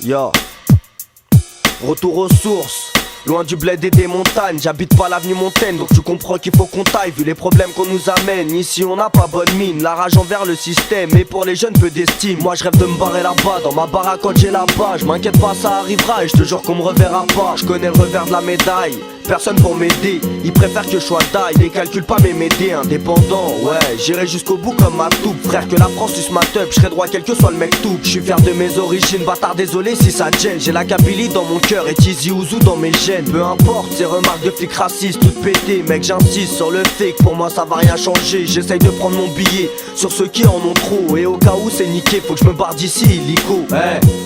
Yo. Retour aux sources. Loin du bled et des montagnes, j'habite pas l'avenue Montaigne, donc tu comprends qu'il faut qu'on taille. Vu les problèmes qu'on nous amène, ici on n'a pas bonne mine. La rage envers le système, et pour les jeunes peu d'estime. Moi je rêve de me barrer là-bas, dans ma baraque quand j'ai là-bas. Je m'inquiète pas, ça arrivera, et je te jure qu'on me reverra pas. Je connais le revers de la médaille, personne pour m'aider. Ils préfèrent que je sois taille, ils calculent pas mes médés. Indépendant, ouais, j'irai jusqu'au bout comme ma toupe. Frère que la France suce ma teub, je serai droit quel que soit le mec tout. Je suis fier de mes origines, bâtard désolé si ça gêne. J'ai la Kabylie dans mon cœur et Tizi Ouzou dans mes gènes. Peu importe ces remarques de flics racistes, toutes pétées. Mec j'insiste sur le fait que pour moi ça va rien changer. J'essaye de prendre mon billet sur ceux qui en ont trop. Et au cas où c'est niqué, faut que je me barre d'ici, illico.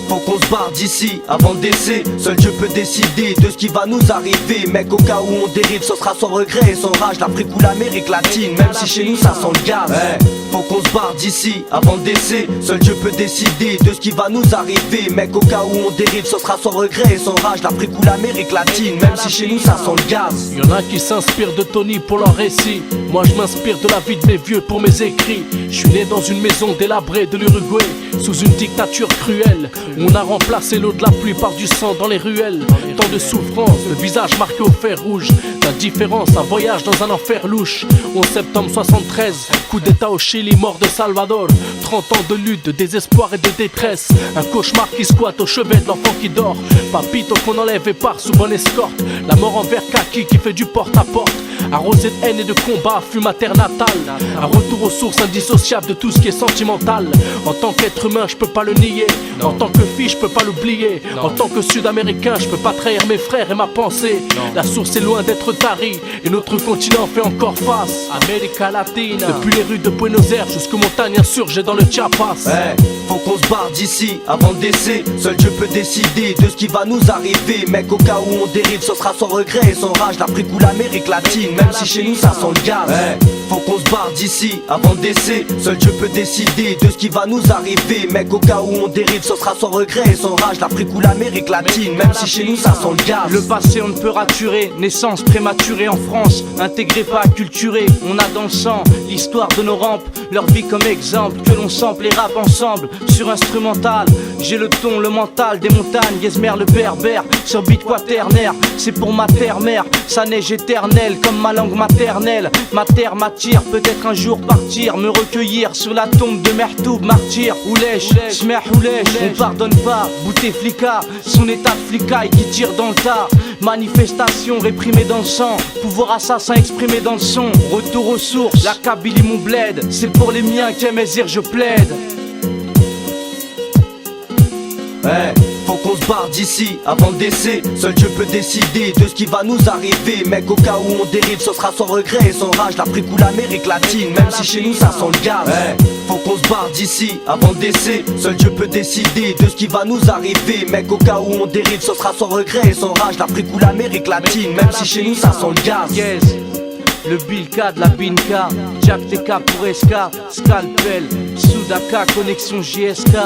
Faut qu'on se barre d'ici avant le décès. Seul Dieu peut décider de ce qui va nous arriver. Mec au cas où on dérive, ce sera sans regret et sans rage. L'Afrique ou l'Amérique latine, même si chez nous ça sent le gaz. Faut qu'on se barre d'ici avant le décès. Seul Dieu peut décider de ce qui va nous arriver. Mec au cas où on dérive, ce sera sans regret et sans rage. L'Afrique ou l'Amérique latine, même si chez nous ça sent le gaz. Y'en a qui s'inspirent de Tony pour leur récit. Moi je m'inspire de la vie de mes vieux pour mes écrits. Je suis né dans une maison délabrée de l'Uruguay, sous une dictature cruelle, où on a remplacé l'eau de la pluie par du sang dans les ruelles. Tant de souffrance, le visage marqué au fer rouge. D'indifférence, un voyage dans un enfer louche. 11 septembre 73, coup d'état au Chili, mort de Salvador. 30 ans de lutte, de désespoir et de détresse. Un cauchemar qui squatte au chevet de l'enfant qui dort. Papito qu'on enlève et part sous bonne escorte. La mort en verre kaki qui fait du porte-à-porte. Arrosé de haine et de combat, fut ma terre natale. Un retour aux sources indissociable de tout ce qui est sentimental. En tant qu'être humain, je peux pas le nier. En tant que fille, je peux pas l'oublier. En tant que sud-américain, je peux pas trahir mes frères et ma pensée. La source est loin d'être tarie, et notre continent fait encore face. América latine, depuis les rues de Buenos Aires jusqu'aux montagnes insurgées dans le Chiapas. Faut qu'on se barre d'ici avant le décès. Seul Dieu peut décider de ce qui va nous arriver. Mec au cas où on dérive, ce sera sans regret et sans rage. L'Afrique ou l'Amérique latine, même si chez nous ça sent le gaz. Faut qu'on se barre d'ici avant le décès. Seul Dieu peut décider de ce qui va nous arriver. Mec au cas où on dérive, ce sera sans regret et sans rage. L'Afrique ou l'Amérique latine, même si chez nous ça sent le gaz. Le passé on ne peut raturer, naissance prématurée en France. Intégré pas acculturé, on a dans le sang l'histoire de nos rampes, leur vie comme exemple. Que l'on sample et rappe ensemble sur instrumental. J'ai le ton, le mental des montagnes, Gezmer le berbère. Sur beat quaternaire, c'est pour ma terre-mère. Ça neige éternelle comme ma langue maternelle. Ma terre m'attire, peut-être un jour partir. Me recueillir sur la tombe de Mertoub, martyr. Oulèche, Smer Oulèche, on pardonne pas. Bouteflika, son état de flicaille qui tire dans le tas. Manifestation réprimée dans le sang, pouvoir assassin exprimé dans le son. Retour aux sources, la Kabylie mon bled. C'est pour les miens qu'à Mezir je plaide. Faut qu'on se barre d'ici avant le décès. Seul Dieu peut décider de ce qui va nous arriver. Mec au cas où on dérive, ce sera sans regret et sans rage. L'Afrique ou l'Amérique latine, même si chez nous ça sent le gaz. Faut qu'on se barre d'ici avant le décès. Seul Dieu peut décider de ce qui va nous arriver. Mec au cas où on dérive, ce sera sans regret et sans rage. L'Afrique ou l'Amérique latine, même si chez nous ça sent le gaz. Yes. Le Bilka de la Binka, Jack TK pour SK, Scalpel, Sudaka, connexion JSK.